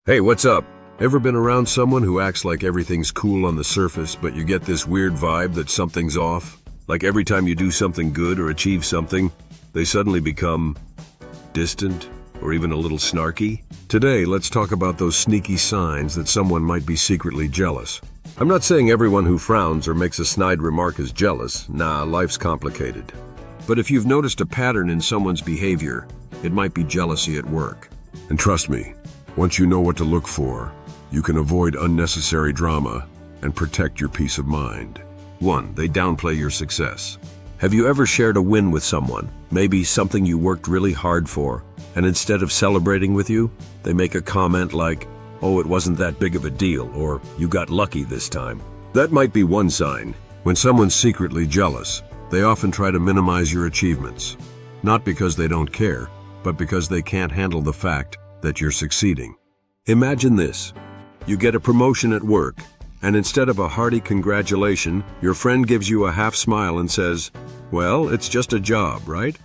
Hey, what's up? Ever been around someone who acts like everything's cool on the surface, but you get this weird vibe that something's off? Like every time you do something good or achieve something, they suddenly become distant or even a little snarky? Today, let's talk about those sneaky signs that someone might be secretly jealous. I'm not saying everyone who frowns or makes a snide remark is jealous. Nah, life's complicated. But if you've noticed a pattern in someone's behavior, it might be jealousy at work. And trust me, once you know what to look for, you can avoid unnecessary drama and protect your peace of mind. 1. They downplay your success. Have you ever shared a win with someone, maybe something you worked really hard for, and instead of celebrating with you, they make a comment like, "Oh, it wasn't that big of a deal," or "You got lucky this time"? That might be one sign. When someone's secretly jealous, they often try to minimize your achievements. Not because they don't care, but because they can't handle the fact that you're succeeding. Imagine this. You get a promotion at work, and instead of a hearty congratulation, your friend gives you a half smile and says, "Well, it's just a job, right?"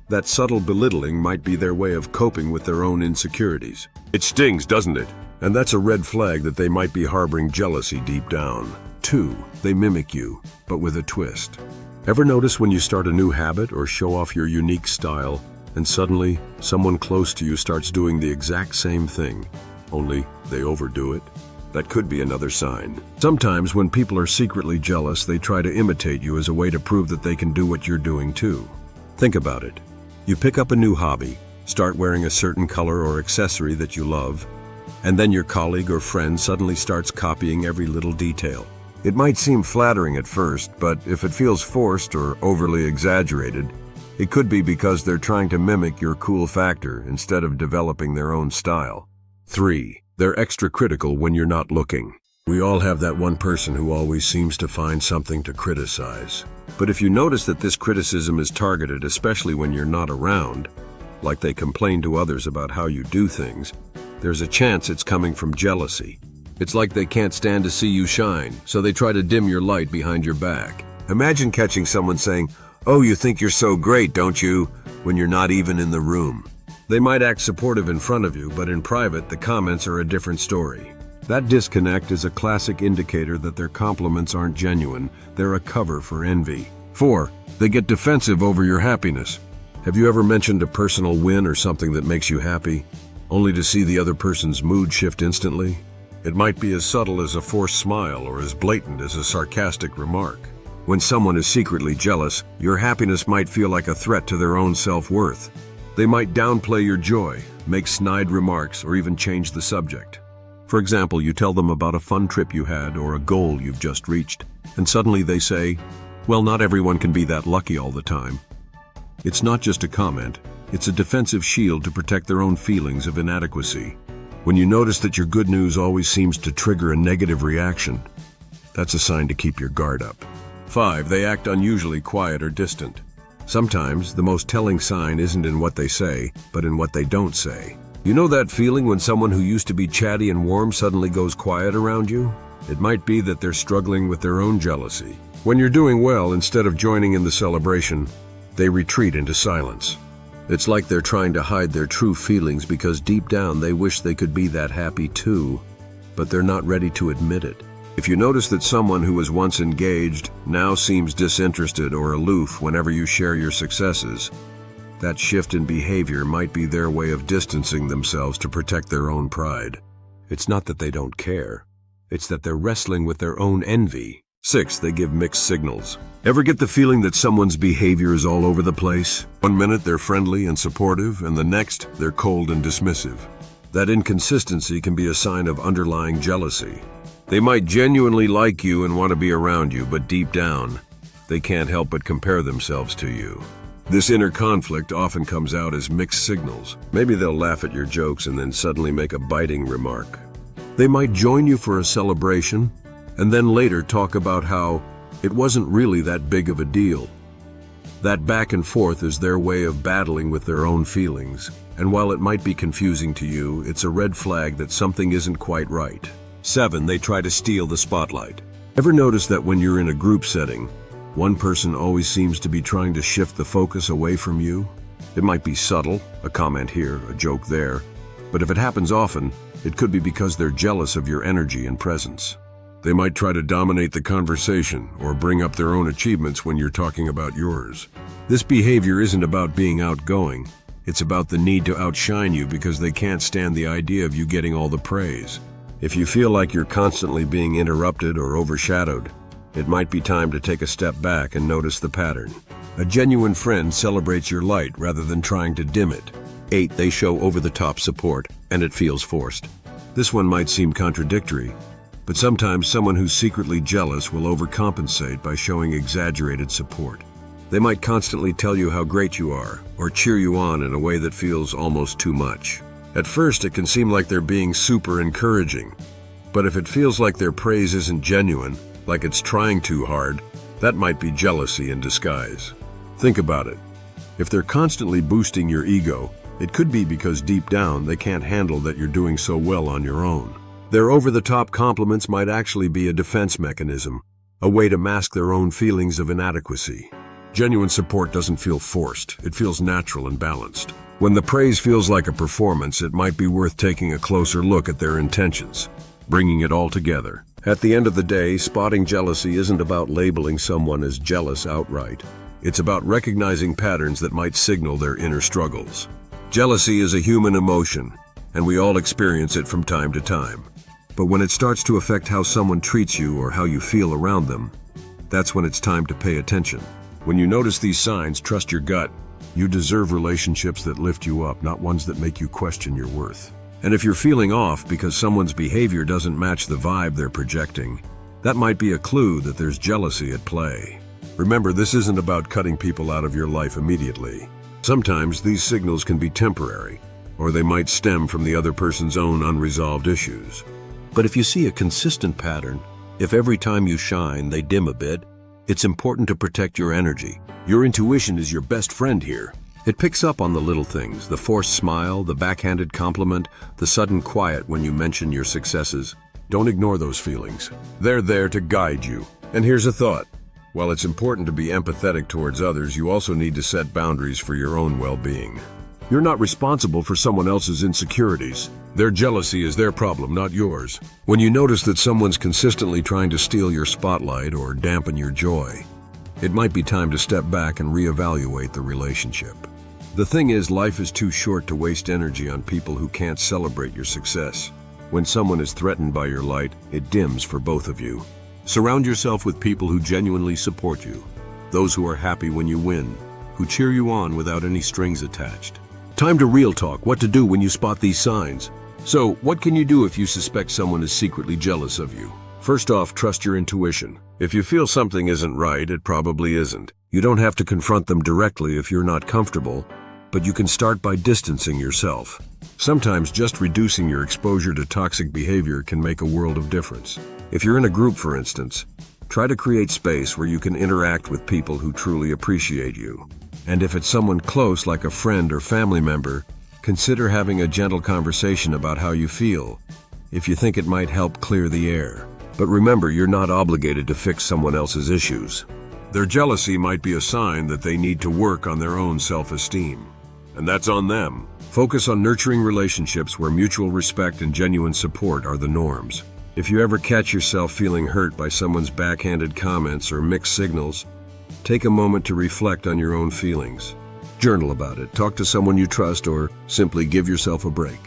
That subtle belittling might be their way of coping with their own insecurities. It stings, doesn't it? And that's a red flag that they might be harboring jealousy deep down. 2. They mimic you, but with a twist. Ever notice when you start a new habit or show off your unique style, and suddenly someone close to you starts doing the exact same thing, only they overdo it? That could be another sign. Sometimes when people are secretly jealous, they try to imitate you as a way to prove that they can do what you're doing too. Think about it. You pick up a new hobby, start wearing a certain color or accessory that you love, and then your colleague or friend suddenly starts copying every little detail. It might seem flattering at first, but if it feels forced or overly exaggerated, it could be because they're trying to mimic your cool factor instead of developing their own style. 3. They're extra critical when you're not looking. We all have that one person who always seems to find something to criticize. But if you notice that this criticism is targeted, especially when you're not around, like they complain to others about how you do things, there's a chance it's coming from jealousy. It's like they can't stand to see you shine, so they try to dim your light behind your back. Imagine catching someone saying, "Oh, you think you're so great, don't you?" when you're not even in the room. They might act supportive in front of you, but in private, the comments are a different story. That disconnect is a classic indicator that their compliments aren't genuine. They're a cover for envy. 4. They get defensive over your happiness. Have you ever mentioned a personal win or something that makes you happy, only to see the other person's mood shift instantly? It might be as subtle as a forced smile or as blatant as a sarcastic remark. When someone is secretly jealous, your happiness might feel like a threat to their own self-worth. They might downplay your joy, make snide remarks, or even change the subject. For example, you tell them about a fun trip you had or a goal you've just reached, and suddenly they say, "Well, not everyone can be that lucky all the time." It's not just a comment, it's a defensive shield to protect their own feelings of inadequacy. When you notice that your good news always seems to trigger a negative reaction, that's a sign to keep your guard up. 5. They act unusually quiet or distant. Sometimes, the most telling sign isn't in what they say, but in what they don't say. You know that feeling when someone who used to be chatty and warm suddenly goes quiet around you? It might be that they're struggling with their own jealousy. When you're doing well, instead of joining in the celebration, they retreat into silence. It's like they're trying to hide their true feelings because deep down they wish they could be that happy too, but they're not ready to admit it. If you notice that someone who was once engaged now seems disinterested or aloof whenever you share your successes, that shift in behavior might be their way of distancing themselves to protect their own pride. It's not that they don't care, it's that they're wrestling with their own envy. 6. They give mixed signals. Ever get the feeling that someone's behavior is all over the place? One minute they're friendly and supportive, and the next they're cold and dismissive. That inconsistency can be a sign of underlying jealousy. They might genuinely like you and want to be around you, but deep down, they can't help but compare themselves to you. This inner conflict often comes out as mixed signals. Maybe they'll laugh at your jokes and then suddenly make a biting remark. They might join you for a celebration, and then later talk about how it wasn't really that big of a deal. That back and forth is their way of battling with their own feelings, and while it might be confusing to you, it's a red flag that something isn't quite right. 7. They try to steal the spotlight. Ever notice that when you're in a group setting, one person always seems to be trying to shift the focus away from you? It might be subtle, a comment here, a joke there, but if it happens often, It could be because they're jealous of your energy and presence. They might try to dominate the conversation or bring up their own achievements when you're talking about yours. This behavior isn't about being outgoing. It's about the need to outshine you because they can't stand the idea of you getting all the praise. If you feel like you're constantly being interrupted or overshadowed, it might be time to take a step back and notice the pattern. A genuine friend celebrates your light rather than trying to dim it. 8. They show over-the-top support, and it feels forced. This one might seem contradictory, but sometimes someone who's secretly jealous will overcompensate by showing exaggerated support. They might constantly tell you how great you are, or cheer you on in a way that feels almost too much. At first, it can seem like they're being super encouraging, but if it feels like their praise isn't genuine, like it's trying too hard, that might be jealousy in disguise. Think about it. If they're constantly boosting your ego, it could be because deep down they can't handle that you're doing so well on your own. Their over-the-top compliments might actually be a defense mechanism, a way to mask their own feelings of inadequacy. Genuine support doesn't feel forced, it feels natural and balanced. When the praise feels like a performance, it might be worth taking a closer look at their intentions, bringing it all together. At the end of the day, spotting jealousy isn't about labeling someone as jealous outright. It's about recognizing patterns that might signal their inner struggles. Jealousy is a human emotion, and we all experience it from time to time. But when it starts to affect how someone treats you or how you feel around them, that's when it's time to pay attention. When you notice these signs, trust your gut. You deserve relationships that lift you up, not ones that make you question your worth. And if you're feeling off because someone's behavior doesn't match the vibe they're projecting, that might be a clue that there's jealousy at play. Remember, this isn't about cutting people out of your life immediately. Sometimes these signals can be temporary, or they might stem from the other person's own unresolved issues. But if you see a consistent pattern, if every time you shine they dim a bit, it's important to protect your energy. Your intuition is your best friend here. It picks up on the little things, the forced smile, the backhanded compliment, the sudden quiet when you mention your successes. Don't ignore those feelings. They're there to guide you. And here's a thought. While it's important to be empathetic towards others, you also need to set boundaries for your own well-being. You're not responsible for someone else's insecurities. Their jealousy is their problem, not yours. When you notice that someone's consistently trying to steal your spotlight or dampen your joy, it might be time to step back and reevaluate the relationship. The thing is, life is too short to waste energy on people who can't celebrate your success. When someone is threatened by your light, it dims for both of you. Surround yourself with people who genuinely support you, those who are happy when you win, who cheer you on without any strings attached. Time to real talk, what to do when you spot these signs. So, what can you do if you suspect someone is secretly jealous of you? First off, trust your intuition. If you feel something isn't right, it probably isn't. You don't have to confront them directly if you're not comfortable, but you can start by distancing yourself. Sometimes just reducing your exposure to toxic behavior can make a world of difference. If you're in a group, for instance, try to create space where you can interact with people who truly appreciate you. And if it's someone close, like a friend or family member, consider having a gentle conversation about how you feel, if you think it might help clear the air. But remember, you're not obligated to fix someone else's issues. Their jealousy might be a sign that they need to work on their own self-esteem. And that's on them. Focus on nurturing relationships where mutual respect and genuine support are the norms. If you ever catch yourself feeling hurt by someone's backhanded comments or mixed signals, take a moment to reflect on your own feelings. Journal about it, talk to someone you trust, or simply give yourself a break.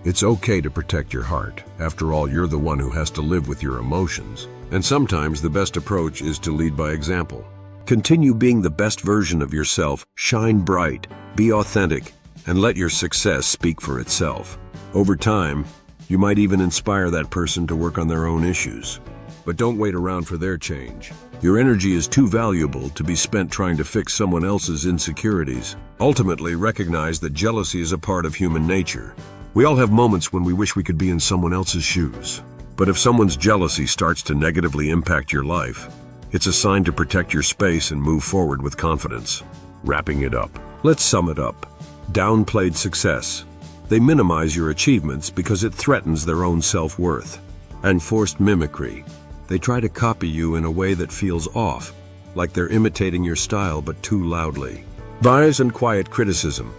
It's okay to protect your heart. After all, you're the one who has to live with your emotions. And sometimes the best approach is to lead by example. Continue being the best version of yourself, shine bright, be authentic, and let your success speak for itself. Over time, you might even inspire that person to work on their own issues. But don't wait around for their change. Your energy is too valuable to be spent trying to fix someone else's insecurities. Ultimately, recognize that jealousy is a part of human nature. We all have moments when we wish we could be in someone else's shoes. But if someone's jealousy starts to negatively impact your life, it's a sign to protect your space and move forward with confidence. Wrapping it up. Let's sum it up. Downplayed success. They minimize your achievements because it threatens their own self-worth. And forced mimicry. They try to copy you in a way that feels off, like they're imitating your style but too loudly. Bias and quiet criticism.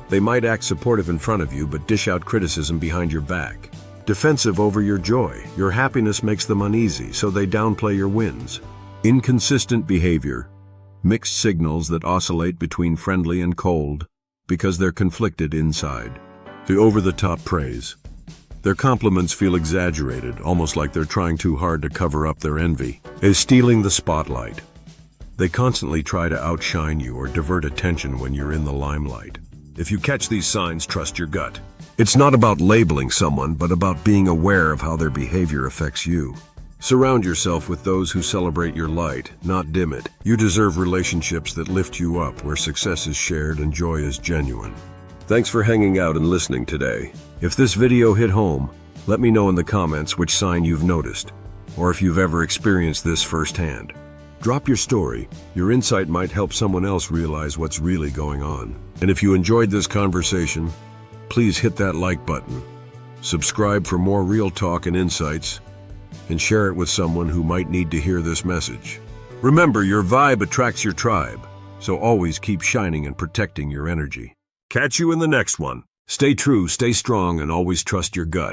They might act supportive in front of you but dish out criticism behind your back. defensive over your joy. Your happiness makes them uneasy, so they downplay your wins. Inconsistent behavior, mixed signals that oscillate between friendly and cold because they're conflicted inside. The over-the-top praise. Their compliments feel exaggerated, almost like they're trying too hard to cover up their envy. Is stealing the spotlight. They constantly try to outshine you or divert attention when you're in the limelight. If you catch these signs, trust your gut. It's not about labeling someone, but about being aware of how their behavior affects you. Surround yourself with those who celebrate your light, not dim it. You deserve relationships that lift you up, where success is shared and joy is genuine. Thanks for hanging out and listening today. If this video hit home, let me know in the comments which sign you've noticed, or if you've ever experienced this firsthand. Drop your story. Your insight might help someone else realize what's really going on. And if you enjoyed this conversation, please hit that like button. Subscribe for more real talk and insights, and share it with someone who might need to hear this message. Remember, your vibe attracts your tribe, so always keep shining and protecting your energy. Catch you in the next one. Stay true, stay strong, and always trust your gut.